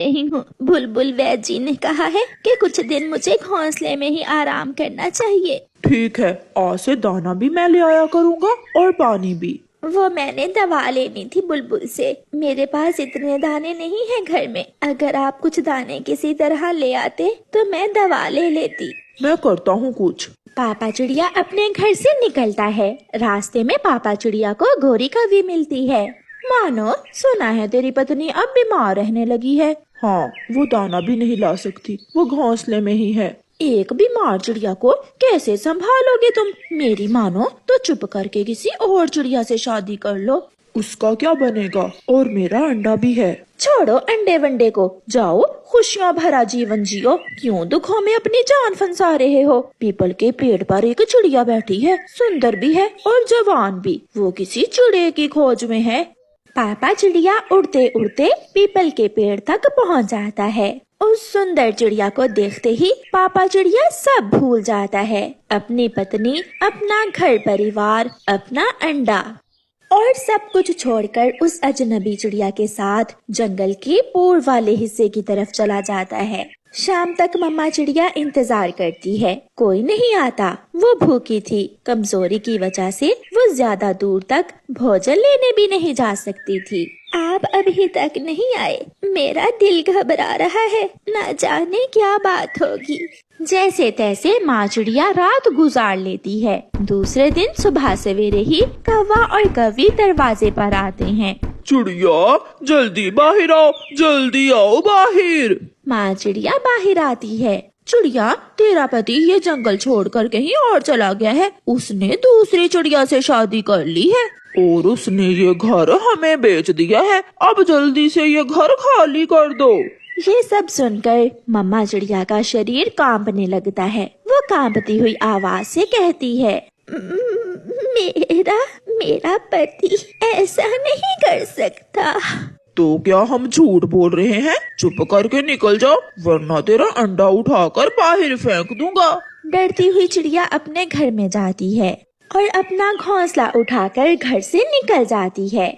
रही हूँ। बुलबुल वैद जी ने कहा है कि कुछ दिन मुझे घोंसले में ही आराम करना चाहिए। ठीक है, आज से दाना भी मैं ले आया करूँगा और पानी भी। वो मैंने दवा लेनी थी बुलबुल से। मेरे पास इतने दाने नहीं है घर में। अगर आप कुछ दाने किसी तरह ले आते तो मैं दवा ले लेती। मैं करता हूँ कुछ। पापा चिड़िया अपने घर से निकलता है। रास्ते में पापा चिड़िया को गौरी कवि मिलती है। मानो सुना है तेरी पत्नी अब बीमार रहने लगी है। हाँ, वो दाना भी नहीं ला सकती, वो घोंसले में ही है। एक बीमार चिड़िया को कैसे संभालोगे तुम? मेरी मानो तो चुप करके किसी और चिड़िया से शादी कर लो। उसका क्या बनेगा? और मेरा अंडा भी है। छोड़ो अंडे वंडे को, जाओ खुशियाँ भरा जीवन जियो। क्यों दुखों में अपनी जान फंसा रहे हो? पीपल के पेड़ पर एक चिड़िया बैठी है, सुंदर भी है और जवान भी। वो किसी चिड़े की खोज में है। पापा चिड़िया उड़ते उड़ते पीपल के पेड़ तक पहुंच जाता है। उस सुंदर चिड़िया को देखते ही पापा चिड़िया सब भूल जाता है। अपनी पत्नी, अपना घर परिवार, अपना अंडा और सब कुछ छोड़कर उस अजनबी चिड़िया के साथ जंगल के पूर्व वाले हिस्से की तरफ चला जाता है। शाम तक मम्मा चिड़िया इंतजार करती है, कोई नहीं आता। वो भूखी थी, कमजोरी की वजह से वो ज्यादा दूर तक भोजन लेने भी नहीं जा सकती थी। आप अभी तक नहीं आए, मेरा दिल घबरा रहा है, न जाने क्या बात होगी। जैसे तैसे माँ चिड़िया रात गुजार लेती है। दूसरे दिन सुबह सवेरे ही कौवा और कवि दरवाजे पर आते हैं। चिड़िया जल्दी बाहर आओ, जल्दी आओ बाहर। माँ चिड़िया बाहर आती है। चिड़िया, तेरा पति ये जंगल छोड़कर कहीं और चला गया है। उसने दूसरी चिड़िया से शादी कर ली है और उसने ये घर हमें बेच दिया है। अब जल्दी से ये घर खाली कर दो। ये सब सुनकर मम्मा चिड़िया का शरीर कांपने लगता है। वो कांपती हुई आवाज से कहती है, मेरा पति ऐसा नहीं कर सकता। तो क्या हम झूठ बोल रहे हैं? चुप करके निकल जाओ, वरना तेरा अंडा उठाकर बाहर फेंक दूंगा। डरती हुई चिड़िया अपने घर में जाती है और अपना घोंसला उठाकर घर से निकल जाती है।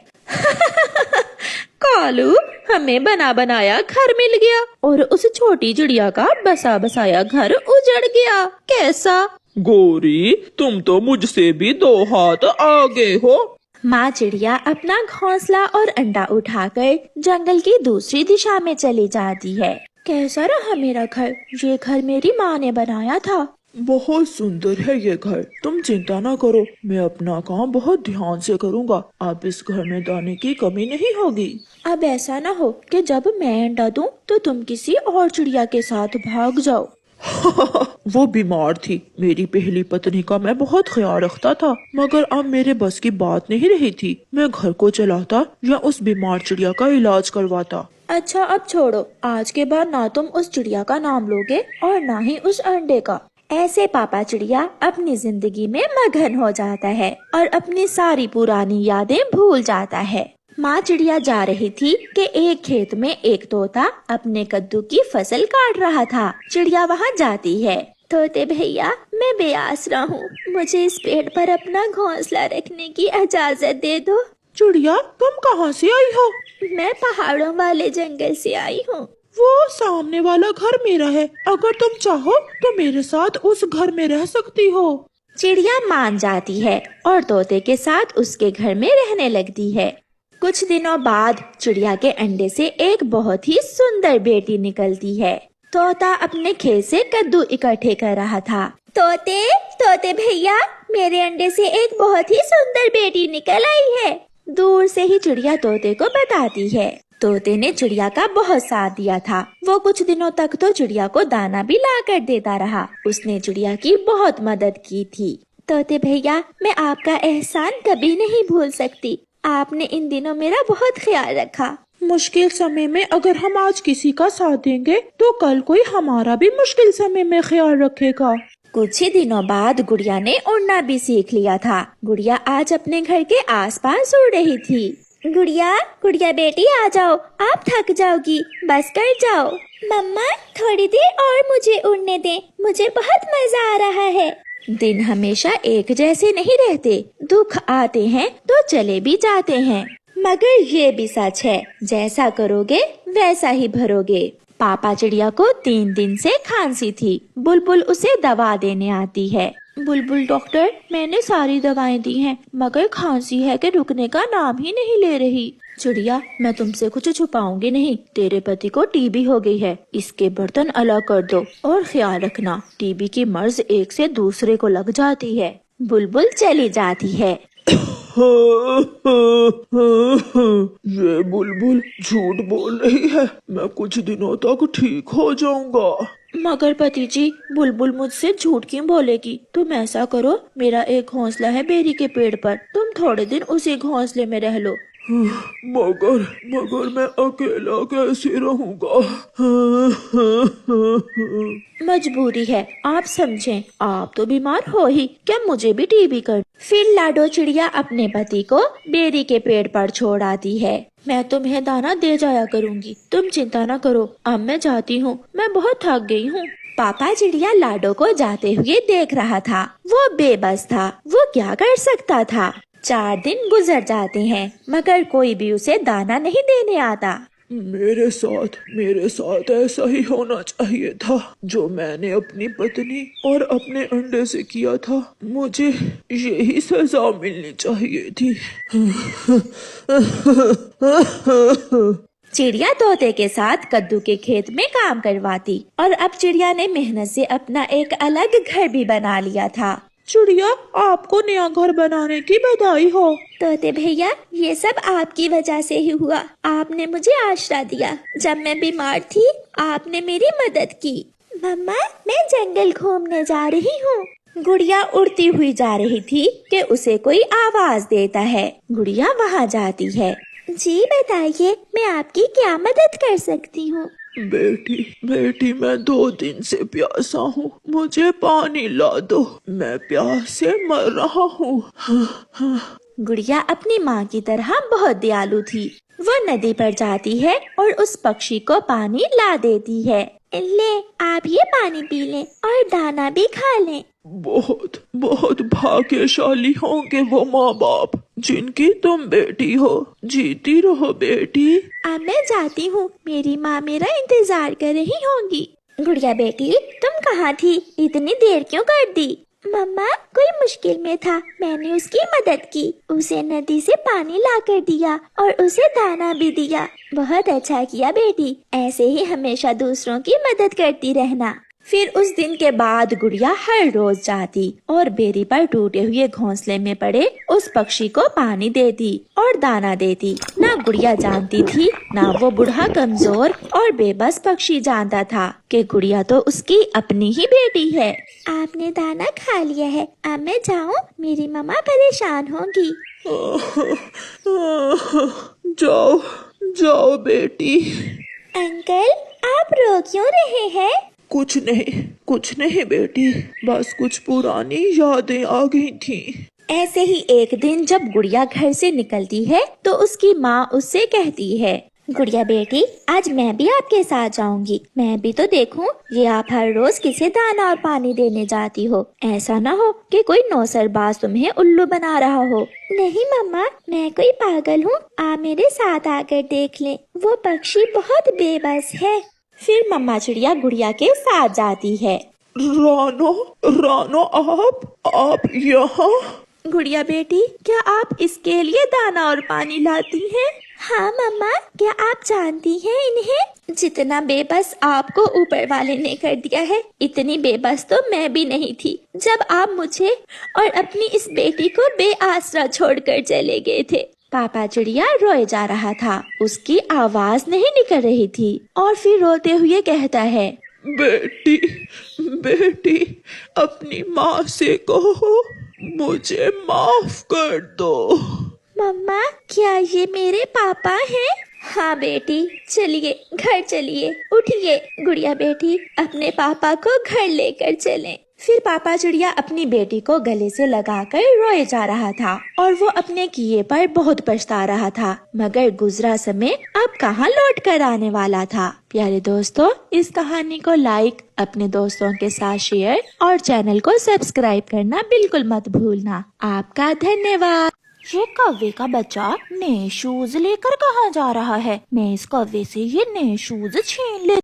कालू, हमें बना बनाया घर मिल गया और उस छोटी चिड़िया का बसा बसाया घर उजड़ गया। कैसा? गौरी, तुम तो मुझसे भी 2 हाथ आगे हो। माँ चिड़िया अपना घोंसला और अंडा उठाकर जंगल की दूसरी दिशा में चली जाती है। कैसा रहा मेरा घर? ये घर मेरी माँ ने बनाया था। बहुत सुंदर है ये घर, तुम चिंता ना करो, मैं अपना काम बहुत ध्यान से करूँगा। अब इस घर में दाने की कमी नहीं होगी। अब ऐसा न हो कि जब मैं अंडा दूं तो तुम किसी और चिड़िया के साथ भाग जाओ। वो बीमार थी। मेरी पहली पत्नी का मैं बहुत ख्याल रखता था, मगर अब मेरे बस की बात नहीं रही थी। मैं घर को चलाता या उस बीमार चिड़िया का इलाज करवाता। अच्छा अब छोड़ो, आज के बाद ना तुम उस चिड़िया का नाम लोगे और ना ही उस अंडे का। ऐसे पापा चिड़िया अपनी जिंदगी में मगन हो जाता है और अपनी सारी पुरानी यादें भूल जाता है। माँ चिड़िया जा रही थी कि एक खेत में एक तोता अपने कद्दू की फसल काट रहा था। चिड़िया वहाँ जाती है। तोते भैया, मैं बेआसरा हूँ, मुझे इस पेड़ पर अपना घोंसला रखने की इजाजत दे दो। चिड़िया, तुम कहाँ से आई हो? मैं पहाड़ों वाले जंगल से आई हूँ। वो सामने वाला घर मेरा है, अगर तुम चाहो तो मेरे साथ उस घर में रह सकती हो। चिड़िया मान जाती है और तोते के साथ उसके घर में रहने लगती है। कुछ दिनों बाद चिड़िया के अंडे से एक बहुत ही सुंदर बेटी निकलती है। तोता अपने खेत से कद्दू इकट्ठे कर रहा था। तोते भैया, मेरे अंडे से एक बहुत ही सुंदर बेटी निकल आई है। दूर से ही चिड़िया तोते को बताती है। तोते ने चिड़िया का बहुत साथ दिया था। वो कुछ दिनों तक तो चिड़िया को दाना भी ला कर देता रहा। उसने चिड़िया की बहुत मदद की थी। तोते भैया, मैं आपका एहसान कभी नहीं भूल सकती। आपने इन दिनों मेरा बहुत ख्याल रखा। मुश्किल समय में अगर हम आज किसी का साथ देंगे तो कल कोई हमारा भी मुश्किल समय में ख्याल रखेगा। कुछ ही दिनों बाद गुड़िया ने उड़ना भी सीख लिया था। गुड़िया आज अपने घर के आसपास उड़ रही थी। गुड़िया बेटी आ जाओ, आप थक जाओगी, बस कर जाओ। मम्मा, थोड़ी देर और मुझे उड़ने दें, मुझे बहुत मजा आ रहा है। दिन हमेशा एक जैसे नहीं रहते, दुख आते हैं तो चले भी जाते हैं। मगर ये भी सच है, जैसा करोगे वैसा ही भरोगे। पापा चिड़िया को 3 दिन से खांसी थी। बुलबुल उसे दवा देने आती है। बुलबुल डॉक्टर, मैंने सारी दवाएं दी हैं, मगर खांसी है कि रुकने का नाम ही नहीं ले रही। चिड़िया, मैं तुमसे कुछ छुपाऊंगी नहीं। तेरे पति को टीबी हो गई है, इसके बर्तन अलग कर दो और ख्याल रखना, टीबी की मर्ज एक से दूसरे को लग जाती है। बुलबुल चली जाती है। ये बुलबुल झूठ बोल रही है, मैं कुछ दिनों तक ठीक हो जाऊंगा। मगर पति जी, बुलबुल मुझसे झूठ क्यों बोलेगी? तुम ऐसा करो, मेरा एक घोंसला है बेरी के पेड़ पर, तुम थोड़े दिन उसी घोंसले में रह लो। मगर मैं अकेला कैसे रहूंगा? मजबूरी है, आप समझें। आप तो बीमार हो ही, क्या मुझे भी टीबी कर? फिर लाडो चिड़िया अपने पति को बेरी के पेड़ पर छोड़ आती है। मैं तुम्हें दाना दे जाया करूंगी, तुम चिंता न करो। अब मैं जाती हूँ, मैं बहुत थक गई हूँ। पापा चिड़िया लाडो को जाते हुए देख रहा था। वो बेबस था, वो क्या कर सकता था। 4 दिन गुजर जाते हैं, मगर कोई भी उसे दाना नहीं देने आता। मेरे साथ ऐसा ही होना चाहिए था जो मैंने अपनी पत्नी और अपने अंडे से किया था। मुझे यही सजा मिलनी चाहिए थी। चिड़िया तोते के साथ कद्दू के खेत में काम करवाती और अब चिड़िया ने मेहनत से अपना एक अलग घर भी बना लिया था। चिड़िया, आपको नया घर बनाने की बधाई हो। तोते भैया, ये सब आपकी वजह से ही हुआ। आपने मुझे आश्रय दिया। जब मैं बीमार थी, आपने मेरी मदद की। मम्मा, मैं जंगल घूमने जा रही हूँ। गुड़िया उड़ती हुई जा रही थी कि उसे कोई आवाज देता है। गुड़िया वहाँ जाती है। जी बताइए, मैं आपकी क्या मदद कर सकती हूँ? बेटी, मैं 2 दिन से प्यासा हूँ, मुझे पानी ला दो, मैं प्यास से मर रहा हूँ। गुड़िया अपनी माँ की तरह बहुत दयालु थी। वो नदी पर जाती है और उस पक्षी को पानी ला देती है। ले, आप ये पानी पी लें और दाना भी खा लें। बहुत भाग्यशाली होंगे वो माँ बाप जिनकी तुम बेटी हो। जीती रहो बेटी। अब मैं जाती हूँ, मेरी माँ मेरा इंतजार कर रही होंगी। गुड़िया बेटी, तुम कहाँ थी? इतनी देर क्यों कर दी? मम्मा, कोई मुश्किल में था, मैंने उसकी मदद की। उसे नदी से पानी ला कर दिया और उसे दाना भी दिया। बहुत अच्छा किया बेटी, ऐसे ही हमेशा दूसरों की मदद करती रहना। फिर उस दिन के बाद गुड़िया हर रोज जाती और बेरी पर टूटे हुए घोंसले में पड़े उस पक्षी को पानी देती और दाना देती। ना गुड़िया जानती थी, ना वो बूढ़ा कमजोर और बेबस पक्षी जानता था कि गुड़िया तो उसकी अपनी ही बेटी है। आपने दाना खा लिया है, अब मैं जाऊँ? मेरी मम्मा परेशान होंगी। जाओ बेटी। अंकल, आप रो क्यों रहे हैं? कुछ नहीं बेटी, बस कुछ पुरानी यादें आ गई थी। ऐसे ही एक दिन जब गुड़िया घर से निकलती है तो उसकी माँ उससे कहती है, गुड़िया बेटी, आज मैं भी आपके साथ जाऊंगी। मैं भी तो देखूं, ये आप हर रोज किसे दाना और पानी देने जाती हो। ऐसा ना हो कि कोई नौसरबाज तुम्हें उल्लू बना रहा हो। नहीं मम्मा, मैं कोई पागल हूँ, आप मेरे साथ आकर देख लें। वो पक्षी बहुत बेबस है। फिर मम्मा चिड़िया गुड़िया के साथ जाती है। रानो, आप यहाँ? गुड़िया बेटी, क्या आप इसके लिए दाना और पानी लाती हैं? हाँ मम्मा, क्या आप जानती हैं इन्हें? जितना बेबस आपको ऊपर वाले ने कर दिया है, इतनी बेबस तो मैं भी नहीं थी जब आप मुझे और अपनी इस बेटी को बेआसरा छोड़कर चले गए थे। पापा चिड़िया रोए जा रहा था, उसकी आवाज नहीं निकल रही थी और फिर रोते हुए कहता है, बेटी, अपनी माँ से कहो मुझे माफ कर दो। मम्मा, क्या ये मेरे पापा हैं? हाँ बेटी, चलिए घर चलिए, उठिए। गुड़िया बेटी, अपने पापा को घर लेकर चलें। फिर पापा चिड़िया अपनी बेटी को गले से लगाकर रोए जा रहा था और वो अपने किए पर बहुत पछता रहा था, मगर गुजरा समय अब कहाँ लौट कर आने वाला था। प्यारे दोस्तों, इस कहानी को लाइक, अपने दोस्तों के साथ शेयर और चैनल को सब्सक्राइब करना बिल्कुल मत भूलना। आपका धन्यवाद। ये कौवे का बच्चा नए शूज लेकर कहाँ जा रहा है? मैं इस कौवे से ये नए शूज छीन ले